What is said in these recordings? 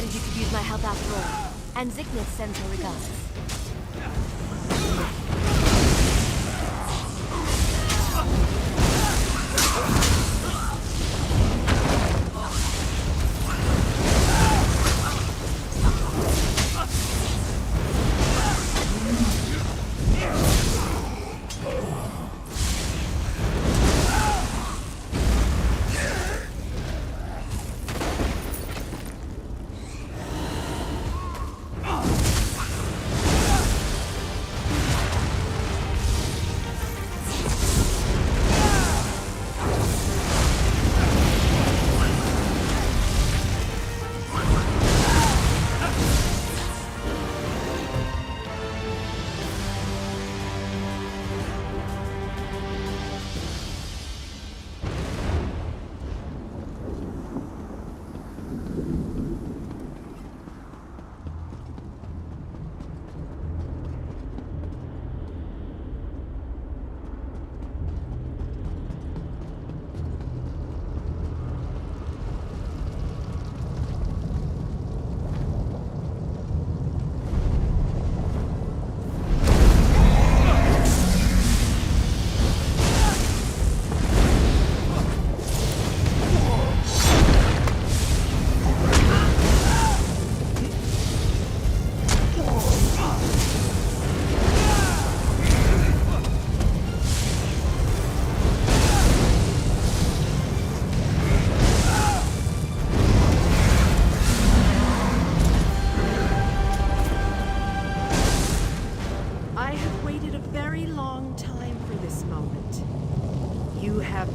decided you could use my help after all. And Zignith sends her regards.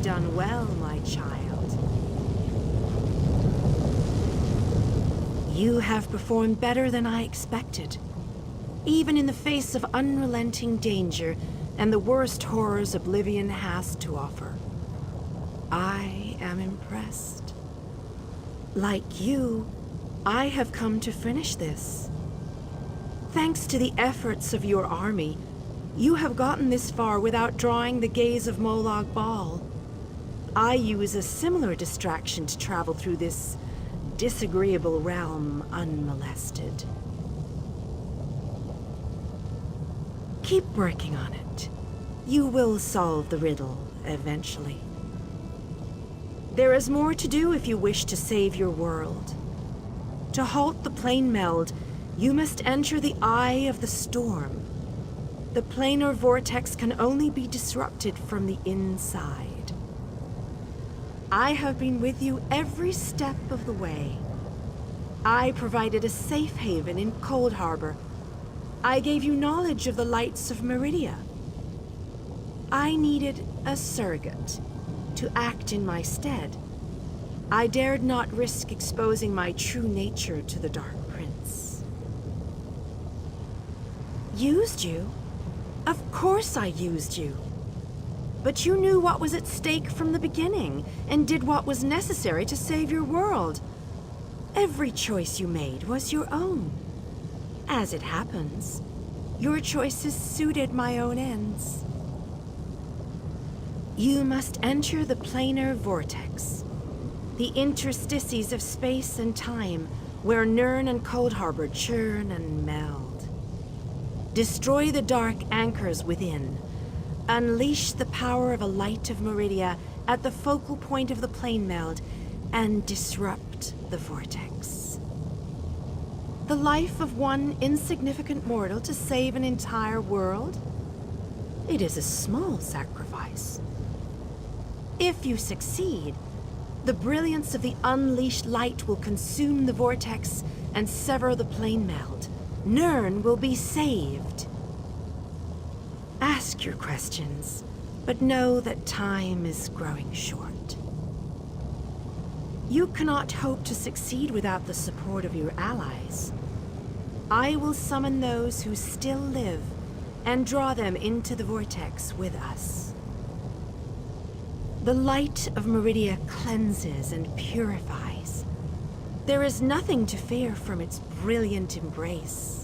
Done well, my child. You have performed better than I expected. Even in the face of unrelenting danger and the worst horrors Oblivion has to offer. I am impressed. Like you, I have come to finish this. Thanks to the efforts of your army, you have gotten this far without drawing the gaze of Molag Bal. I use a similar distraction to travel through this disagreeable realm unmolested. Keep working on it. You will solve the riddle eventually. There is more to do if you wish to save your world. To halt the plane meld, you must enter the eye of the storm. The planar vortex can only be disrupted from the inside. I have been with you every step of the way. I provided a safe haven in Cold Harbor. I gave you knowledge of the lights of Meridia. I needed a surrogate to act in my stead. I dared not risk exposing my true nature to the Dark Prince. Used you? Of course I used you. But you knew what was at stake from the beginning, and did what was necessary to save your world. Every choice you made was your own. As it happens, your choices suited my own ends. You must enter the planar vortex, the interstices of space and time, where Nirn and Cold Harbor churn and meld. Destroy the dark anchors within. Unleash the power of a light of Meridia at the focal point of the plane meld and disrupt the vortex. The life of one insignificant mortal to save an entire world? It is a small sacrifice. If you succeed, the brilliance of the unleashed light will consume the vortex and sever the plane meld. Nirn will be saved. Ask your questions, but know that time is growing short. You cannot hope to succeed without the support of your allies. I will summon those who still live and draw them into the vortex with us. The light of Meridia cleanses and purifies. There is nothing to fear from its brilliant embrace.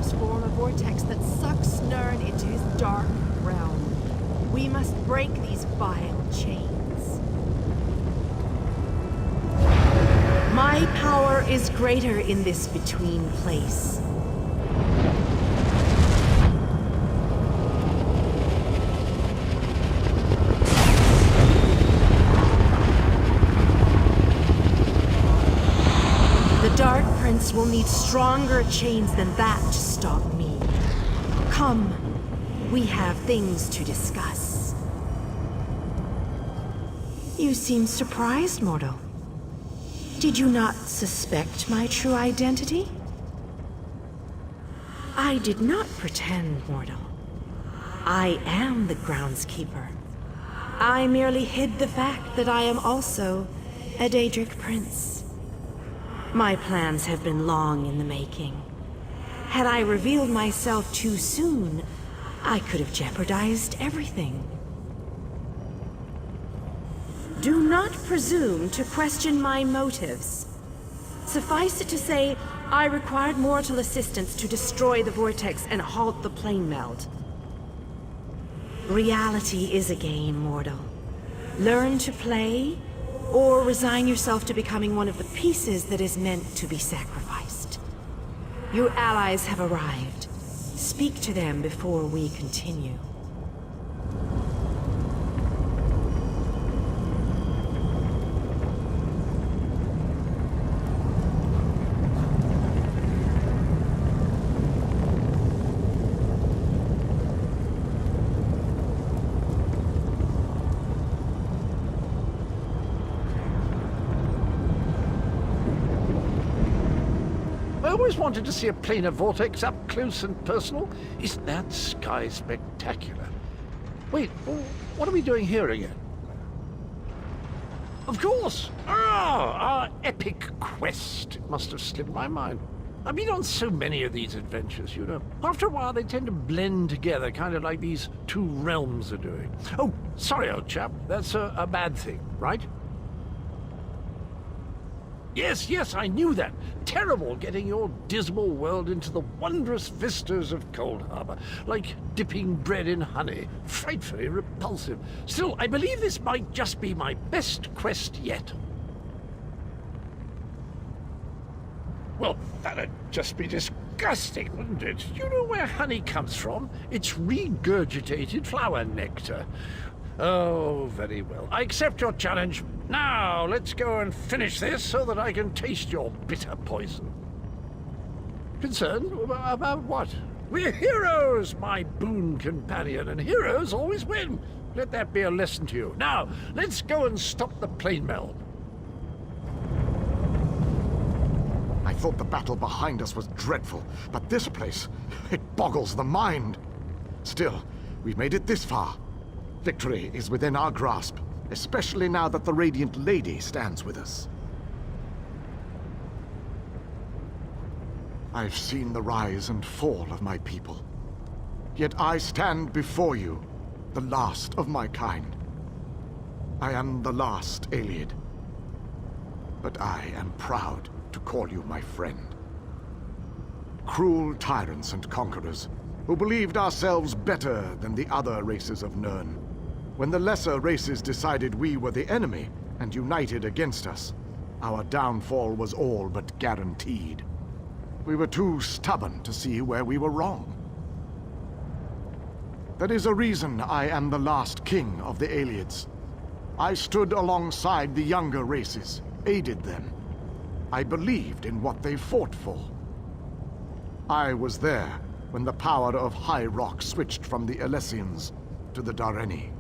powers form a vortex that sucks Nirn into his dark realm. We must break these vile chains. My power is greater in this between place. The Dark Prince will need stronger chains than that to stop me. Come, we have things to discuss. You seem surprised, mortal. Did you not suspect my true identity? I did not pretend, mortal. I am the groundskeeper. I merely hid the fact that I am also a Daedric prince. My plans have been long in the making. Had I revealed myself too soon, I could have jeopardized everything. Do not presume to question my motives. Suffice it to say, I required mortal assistance to destroy the vortex and halt the plane meld. Reality is a game, mortal. Learn to play, or resign yourself to becoming one of the pieces that is meant to be sacrificed. Your allies have arrived. Speak to them before we continue. I always wanted to see a planar vortex up close and personal. Isn't that sky spectacular? Wait, what are we doing here again? Of course! Our epic quest. It must have slipped my mind. I've been on so many of these adventures, you know. After a while, they tend to blend together, kind of like these two realms are doing. Oh, sorry, old chap. That's a bad thing, right? Yes, I knew that. Terrible getting your dismal world into the wondrous vistas of Cold Harbor. Like dipping bread in honey. Frightfully repulsive. Still, I believe this might just be my best quest yet. Well, that'd just be disgusting, wouldn't it? You know where honey comes from? It's regurgitated flower nectar. Oh, very well. I accept your challenge. Now, let's go and finish this so that I can taste your bitter poison. Concerned? About what? We're heroes, my boon companion, and heroes always win. Let that be a lesson to you. Now, let's go and stop the plane meld. I thought the battle behind us was dreadful, but this place, it boggles the mind. Still, we've made it this far. Victory is within our grasp, especially now that the Radiant Lady stands with us. I've seen the rise and fall of my people. Yet I stand before you, the last of my kind. I am the last Ayleid. But I am proud to call you my friend. Cruel tyrants and conquerors, who believed ourselves better than the other races of Nirn. When the lesser races decided we were the enemy and united against us, our downfall was all but guaranteed. We were too stubborn to see where we were wrong. That is a reason I am the last king of the Ayleids. I stood alongside the younger races, aided them. I believed in what they fought for. I was there when the power of High Rock switched from the Alessians to the Dareni.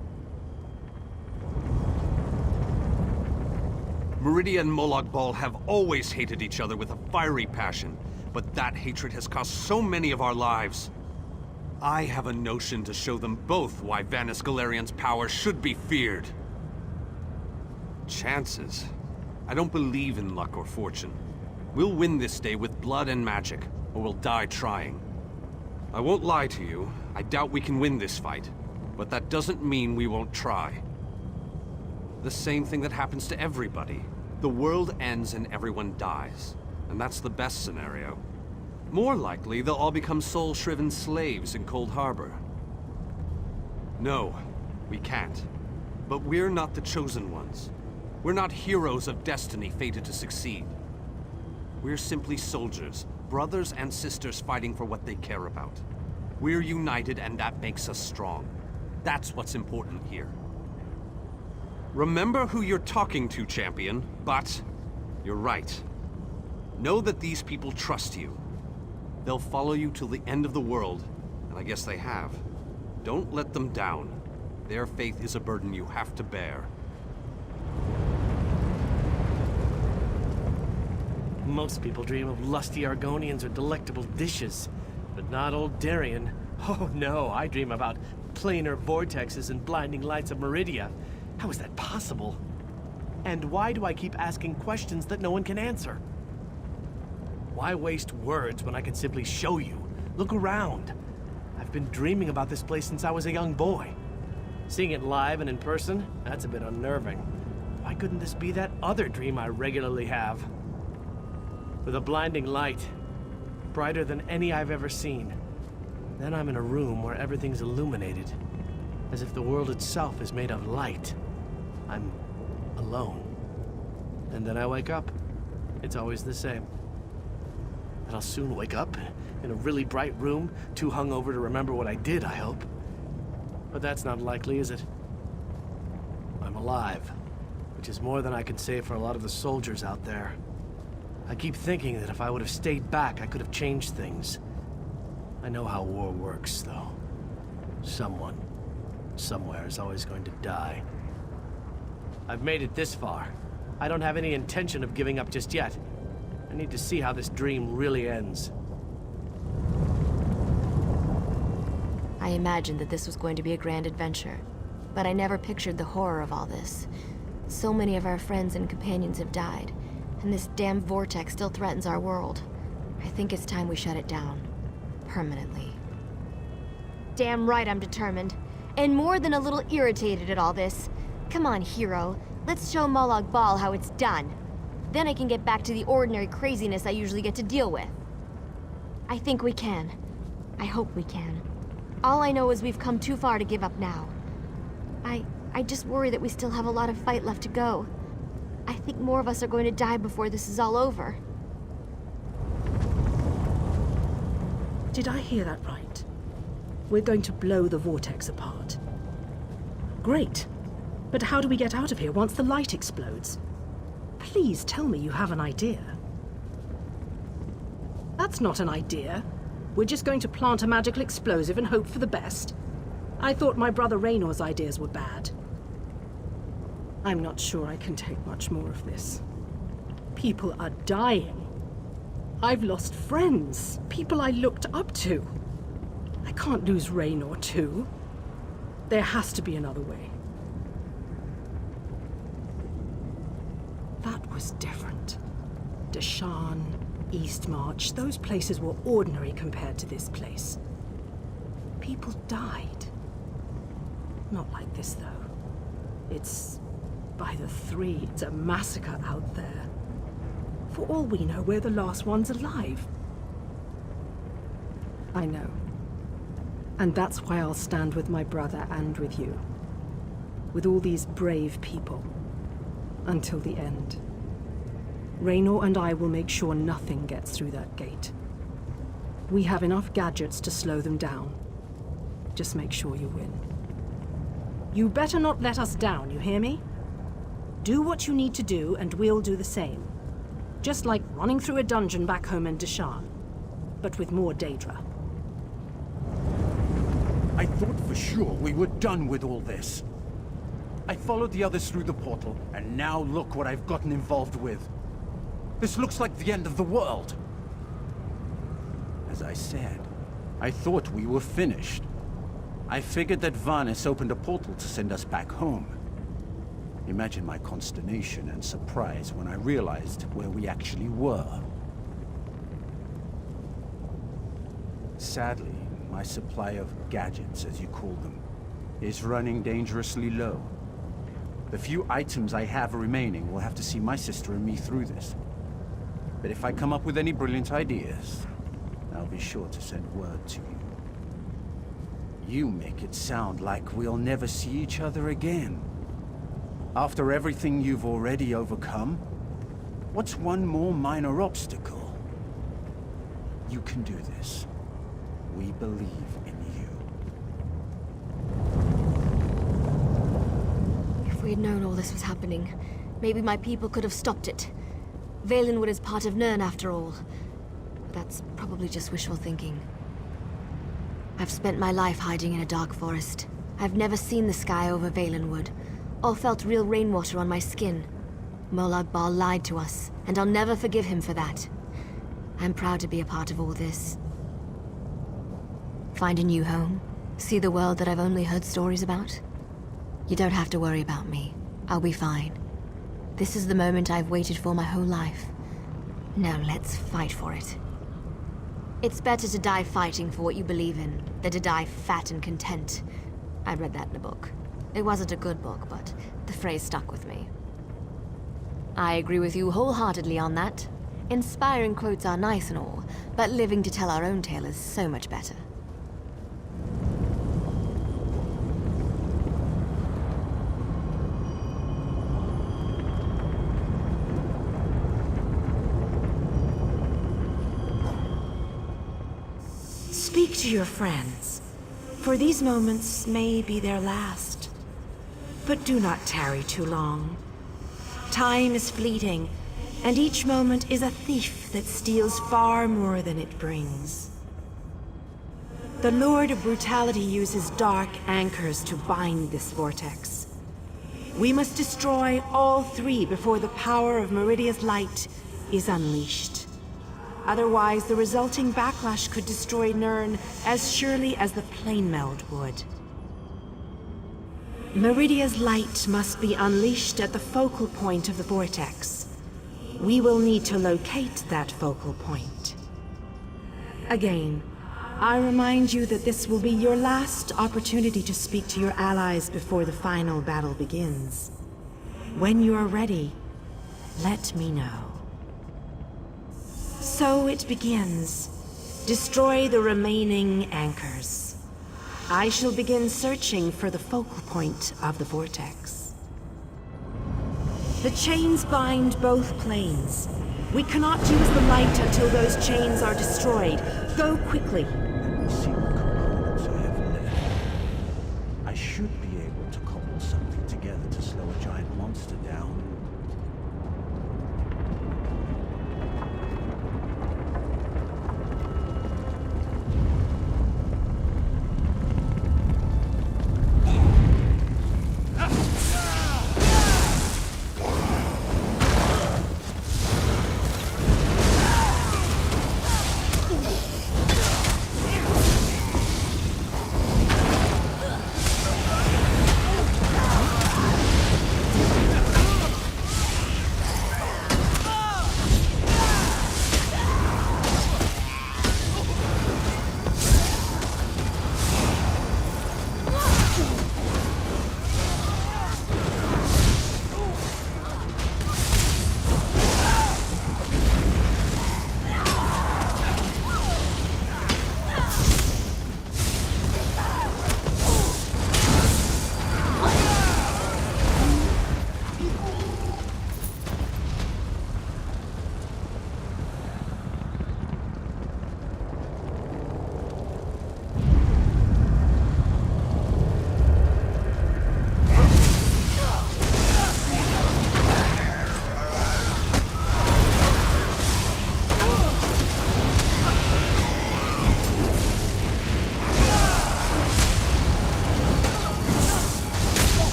Meridia and Molag Bal have always hated each other with a fiery passion, but that hatred has cost so many of our lives. I have a notion to show them both why Vanis Galerian's power should be feared. Chances? I don't believe in luck or fortune. We'll win this day with blood and magic, or we'll die trying. I won't lie to you, I doubt we can win this fight, but that doesn't mean we won't try. The same thing that happens to everybody. The world ends and everyone dies. And that's the best scenario. More likely, they'll all become soul-shriven slaves in Cold Harbor. No, we can't. But we're not the chosen ones. We're not heroes of destiny fated to succeed. We're simply soldiers, brothers and sisters fighting for what they care about. We're united, and that makes us strong. That's what's important here. Remember who you're talking to, champion, but you're right. Know that these people trust you. They'll follow you till the end of the world, and I guess they have. Don't let them down. Their faith is a burden you have to bear. Most people dream of lusty Argonians or delectable dishes, but not old Darien. Oh no, I dream about planar vortexes and blinding lights of Meridia. How is that possible? And why do I keep asking questions that no one can answer? Why waste words when I can simply show you? Look around. I've been dreaming about this place since I was a young boy. Seeing it live and in person, that's a bit unnerving. Why couldn't this be that other dream I regularly have? With a blinding light, brighter than any I've ever seen. Then I'm in a room where everything's illuminated, as if the world itself is made of light. I'm alone. And then I wake up. It's always the same. And I'll soon wake up in a really bright room, too hungover to remember what I did, I hope. But that's not likely, is it? I'm alive, which is more than I can say for a lot of the soldiers out there. I keep thinking that if I would have stayed back, I could have changed things. I know how war works, though. Someone, somewhere is always going to die. I've made it this far. I don't have any intention of giving up just yet. I need to see how this dream really ends. I imagined that this was going to be a grand adventure, but I never pictured the horror of all this. So many of our friends and companions have died, and this damn vortex still threatens our world. I think it's time we shut it down. Permanently. Damn right I'm determined. And more than a little irritated at all this. Come on, hero. Let's show Molag Bal how it's done. Then I can get back to the ordinary craziness I usually get to deal with. I think we can. I hope we can. All I know is we've come too far to give up now. I just worry that we still have a lot of fight left to go. I think more of us are going to die before this is all over. Did I hear that right? We're going to blow the vortex apart. Great. But how do we get out of here once the light explodes? Please tell me you have an idea. That's not an idea. We're just going to plant a magical explosive and hope for the best. I thought my brother Raynor's ideas were bad. I'm not sure I can take much more of this. People are dying. I've lost friends, people I looked up to. I can't lose Raynor too. There has to be another way. That was different. Deshan, Eastmarch, those places were ordinary compared to this place. People died. Not like this, though. It's by the three. It's a massacre out there. For all we know, we're the last ones alive. I know. And that's why I'll stand with my brother and with you. With all these brave people. Until the end. Raynor and I will make sure nothing gets through that gate. We have enough gadgets to slow them down. Just make sure you win. You better not let us down, you hear me? Do what you need to do, and we'll do the same. Just like running through a dungeon back home in Deshan. But with more Daedra. I thought for sure we were done with all this. I followed the others through the portal, and now look what I've gotten involved with. This looks like the end of the world. As I said, I thought we were finished. I figured that Varnis opened a portal to send us back home. Imagine my consternation and surprise when I realized where we actually were. Sadly, my supply of gadgets, as you call them, is running dangerously low. The few items I have remaining will have to see my sister and me through this. But if I come up with any brilliant ideas, I'll be sure to send word to you. You make it sound like we'll never see each other again. After everything you've already overcome, what's one more minor obstacle? You can do this. We believe in you. If we had known all this was happening, maybe my people could have stopped it. Valenwood is part of Nirn after all. But that's probably just wishful thinking. I've spent my life hiding in a dark forest. I've never seen the sky over Valenwood, or felt real rainwater on my skin. Molag Bal lied to us, and I'll never forgive him for that. I'm proud to be a part of all this. Find a new home, see the world that I've only heard stories about. You don't have to worry about me. I'll be fine. This is the moment I've waited for my whole life. Now let's fight for it. It's better to die fighting for what you believe in, than to die fat and content. I read that in a book. It wasn't a good book, but the phrase stuck with me. I agree with you wholeheartedly on that. Inspiring quotes are nice and all, but living to tell our own tale is so much better. Speak to your friends, for these moments may be their last. But do not tarry too long. Time is fleeting, and each moment is a thief that steals far more than it brings. The Lord of Brutality uses dark anchors to bind this vortex. We must destroy all three before the power of Meridia's light is unleashed. Otherwise, the resulting backlash could destroy Nirn as surely as the plane meld would. Meridia's light must be unleashed at the focal point of the vortex. We will need to locate that focal point. Again, I remind you that this will be your last opportunity to speak to your allies before the final battle begins. When you are ready, let me know. So it begins. Destroy the remaining anchors. I shall begin searching for the focal point of the vortex. The chains bind both planes. We cannot use the light until those chains are destroyed. Go quickly. Let me see what components I have left. I should be able to cobble something together to slow a giant monster down.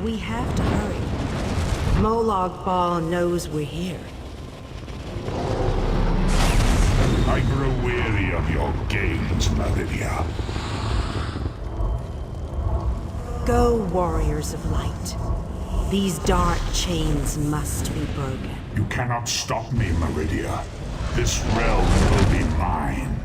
We have to hurry. Molag Bal knows we're here. weary of your games, Meridia. Go, warriors of light. These dark chains must be broken. You cannot stop me, Meridia. This realm will be mine.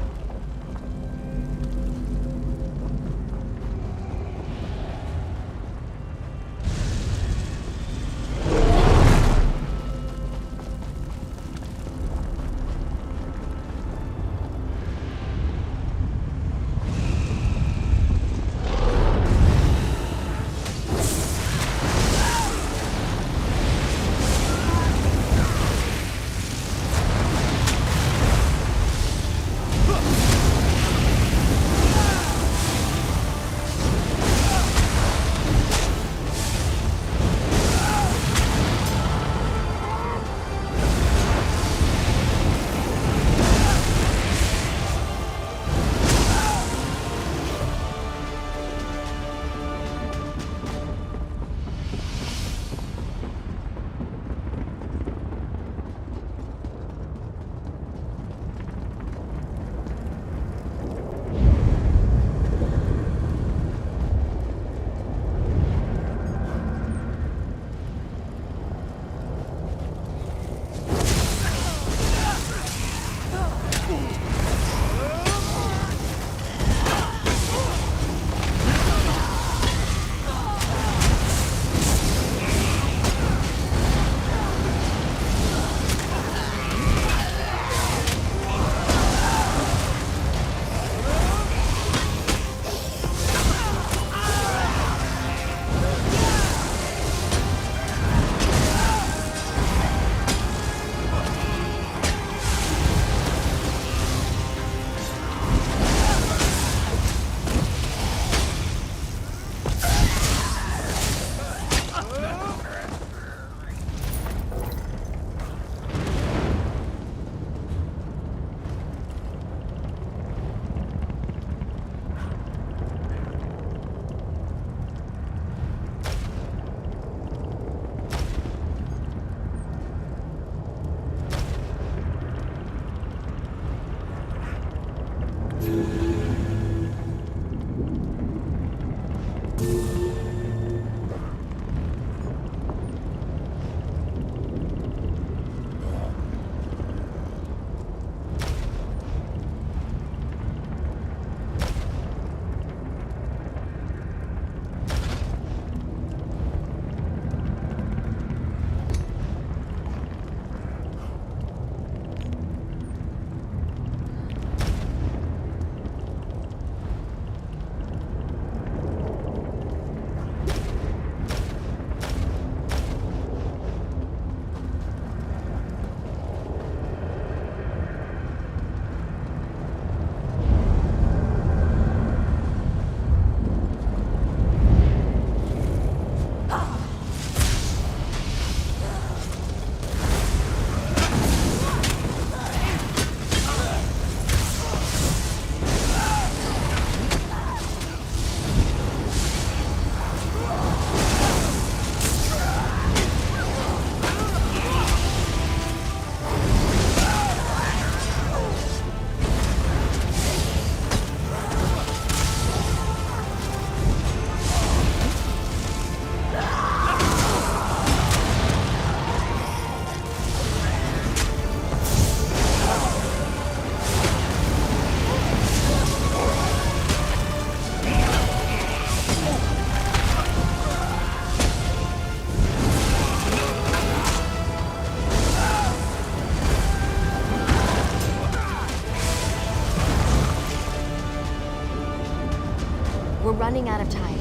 We're running out of time.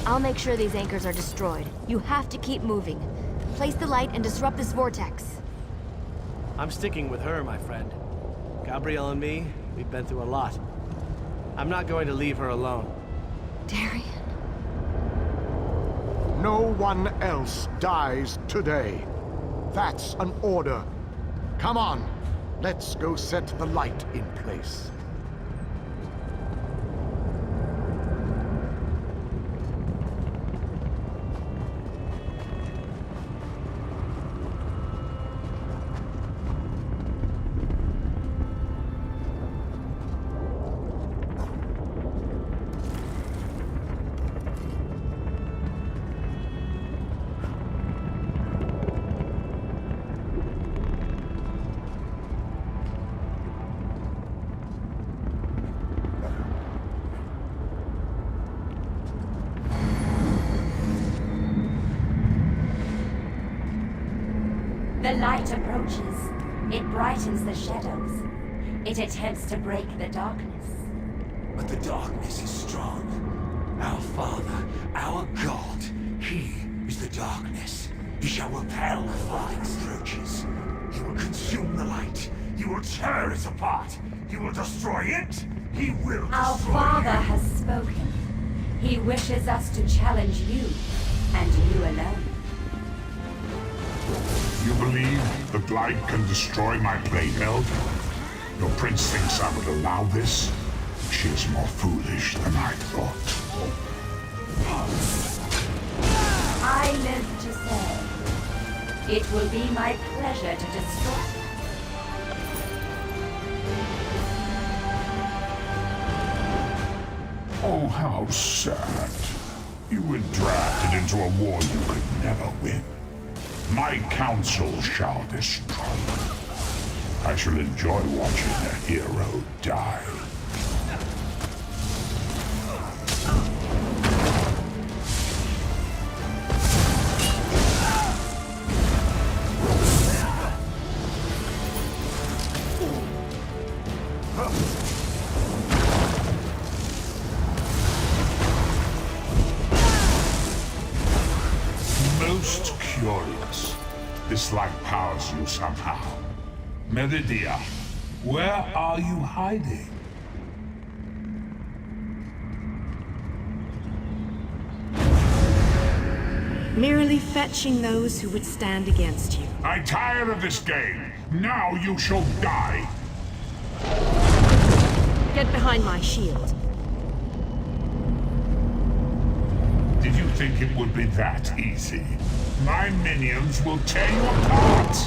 I'll make sure these anchors are destroyed. You have to keep moving. Place the light and disrupt this vortex. I'm sticking with her, my friend. Gabrielle and me, we've been through a lot. I'm not going to leave her alone. Darian. No one else dies today. That's an order. Come on, let's go set the light in place. light approaches, it brightens the shadows. It attempts to break the darkness. But the darkness is strong. Our Father, our God, He is the darkness. He shall repel the falling approaches. He will consume the light. He will tear it apart. He will destroy it. He will Our destroy Father it. has spoken. He wishes us to challenge you, and you alone. You believe the Blight can destroy my blade held? Your prince thinks I would allow this? She is more foolish than I thought. I live to say, it will be my pleasure to destroy. Oh, how sad. You were drafted into a war you could never win. My counsel shall destroy you. I shall enjoy watching a hero die. Most curious. This light powers you somehow. Meridia, where are you hiding? Merely fetching those who would stand against you. I'm tired of this game. Now you shall die. Get behind my shield. Did you think it would be that easy? My minions will tear you apart!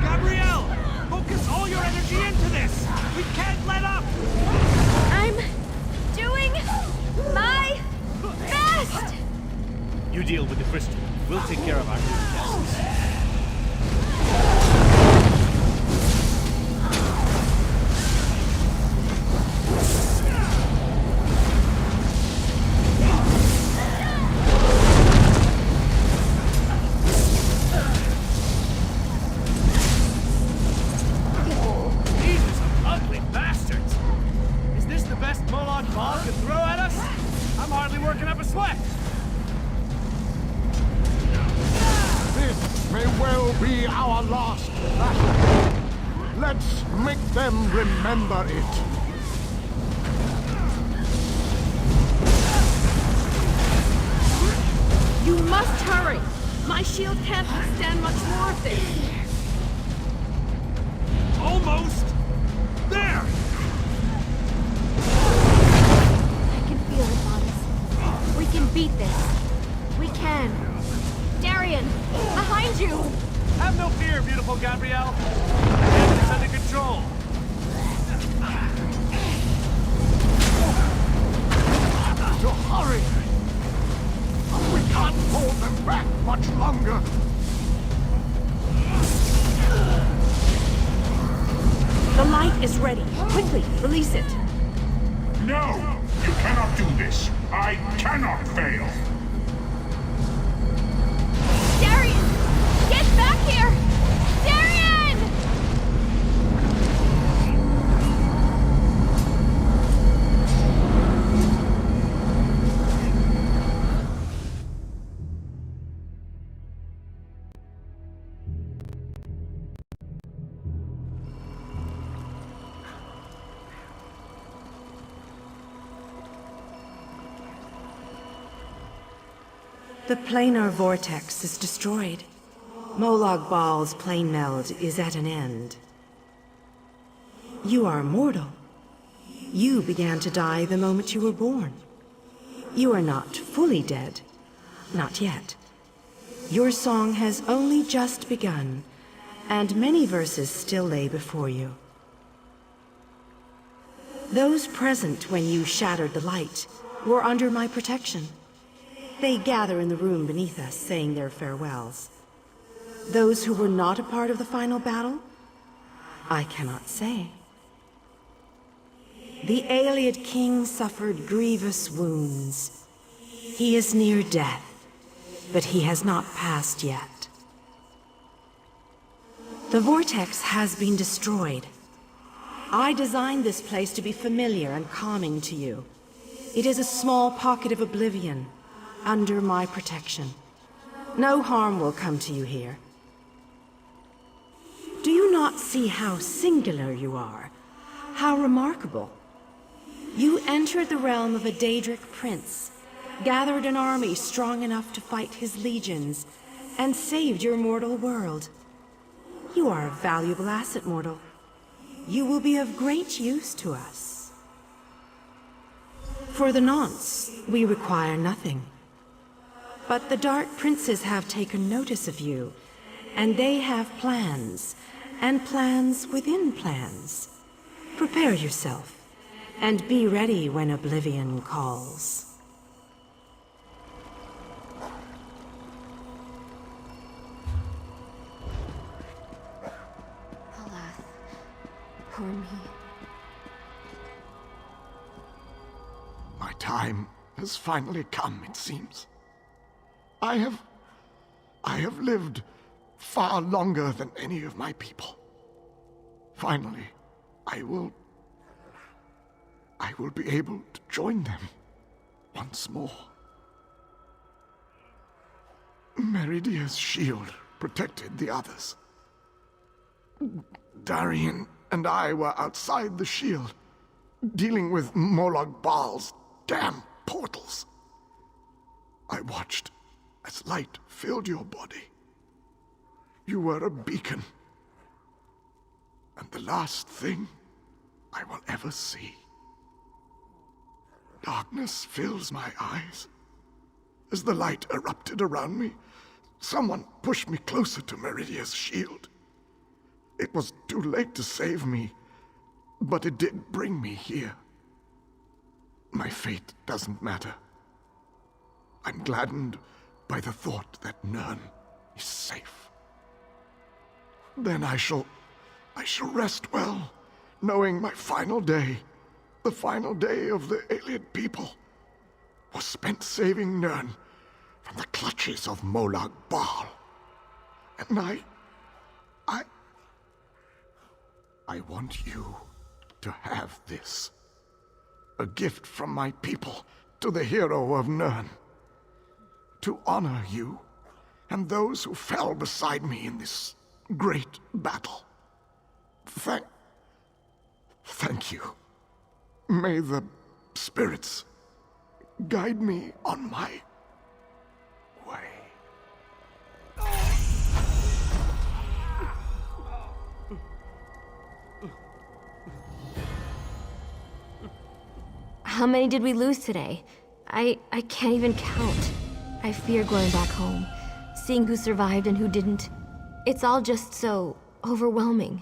Gabrielle! Focus all your energy into this! We can't let up! I'm doing my best! You deal with the crystal. We'll take care of our new guests. Be our last battle. Let's make them remember it. You must hurry! My shield can't withstand much more of this. Almost! There! I can feel it, Modest. We can beat this. We can. Darian, behind you! Have no fear, beautiful Gabrielle. Get this under control. To hurry! We can't hold them back much longer. The light is ready. Quickly, release it. No! You cannot do this! I cannot fail! Darian! Get back here! Darian! The planar vortex is destroyed. Molag Bal's plane meld is at an end. You are mortal. You began to die the moment you were born. You are not fully dead. Not yet. Your song has only just begun, and many verses still lay before you. Those present when you shattered the light were under my protection. They gather in the room beneath us, saying their farewells. Those who were not a part of the final battle, I cannot say. The Ayleid king suffered grievous wounds. He is near death, but he has not passed yet. The vortex has been destroyed. I designed this place to be familiar and calming to you. It is a small pocket of oblivion, under my protection. No harm will come to you here. Do you not see how singular you are? How remarkable? You entered the realm of a Daedric prince, gathered an army strong enough to fight his legions, and saved your mortal world. You are a valuable asset, mortal. You will be of great use to us. For the nonce, we require nothing. But the Dark Princes have taken notice of you, and they have plans, and plans within plans. Prepare yourself, and be ready when Oblivion calls. Alas, poor me. My time has finally come, it seems. I have lived far longer than any of my people. Finally, I will be able to join them once more. Meridia's shield protected the others. Darian and I were outside the shield, dealing with Molag Bal's damn portals. I watched as light filled your body. You were a beacon, and the last thing I will ever see. Darkness fills my eyes. As the light erupted around me, someone pushed me closer to Meridia's shield. It was too late to save me, but it did bring me here. My fate doesn't matter. I'm gladdened by the thought that Nirn is safe. Then I shall rest well, knowing my final day, the final day of the Ayleid people, was spent saving Nirn from the clutches of Molag Bal. And I want you to have this. A gift from my people to the hero of Nirn. To honor you and those who fell beside me in this great battle. Thank you. May the spirits guide me on my way. How many did we lose today? I can't even count. I fear going back home, seeing who survived and who didn't. It's all just so overwhelming.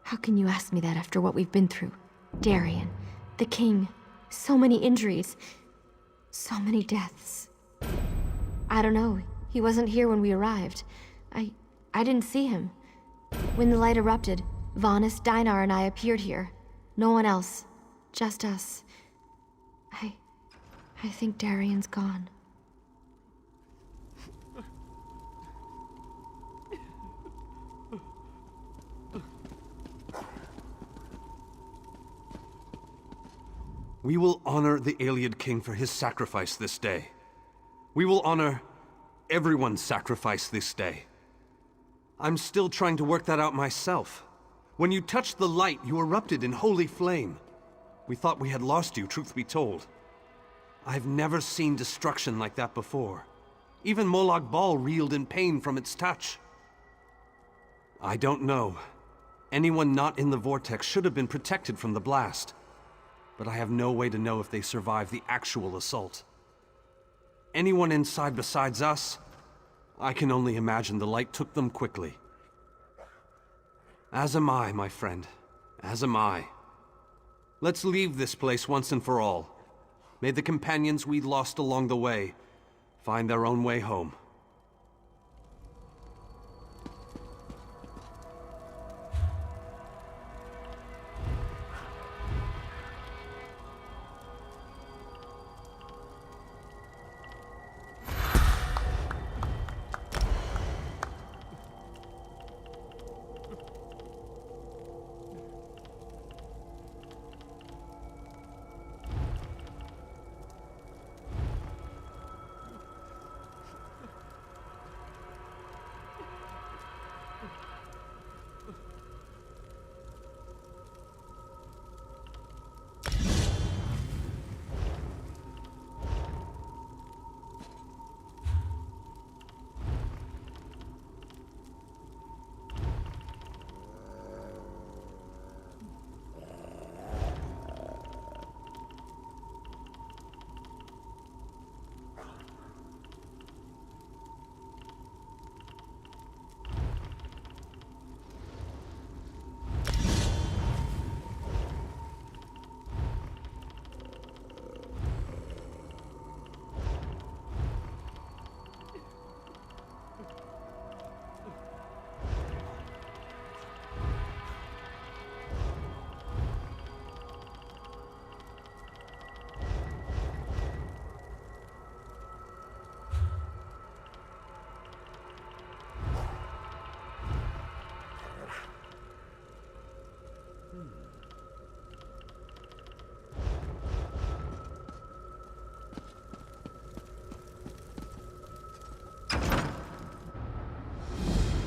How can you ask me that after what we've been through? Darian, the king, so many injuries, so many deaths. I don't know. He wasn't here when we arrived. I didn't see him. When the light erupted, Vanis, Dinar, and I appeared here. No one else. Just us. I think Darian's gone. We will honor the Ayleid king for his sacrifice this day. We will honor everyone's sacrifice this day. I'm still trying to work that out myself. When you touched the light, you erupted in holy flame. We thought we had lost you, truth be told. I've never seen destruction like that before. Even Molag Bal reeled in pain from its touch. I don't know. Anyone not in the vortex should have been protected from the blast. But I have no way to know if they survived the actual assault. Anyone inside besides us, I can only imagine the light took them quickly. As am I, my friend. As am I. Let's leave this place once and for all. May the companions we lost along the way find their own way home.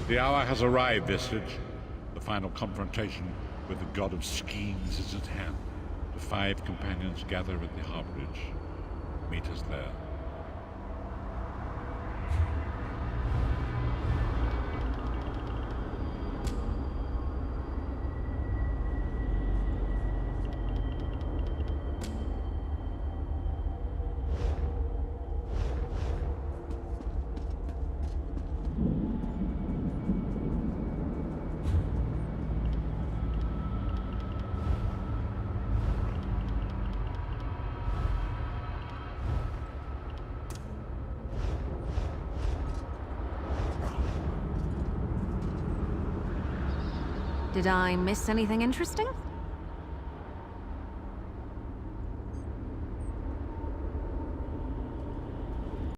The hour has arrived, Visage. The final confrontation with the god of schemes is at hand. The 5 companions gather at the harborage. Meet us there. Did I miss anything interesting?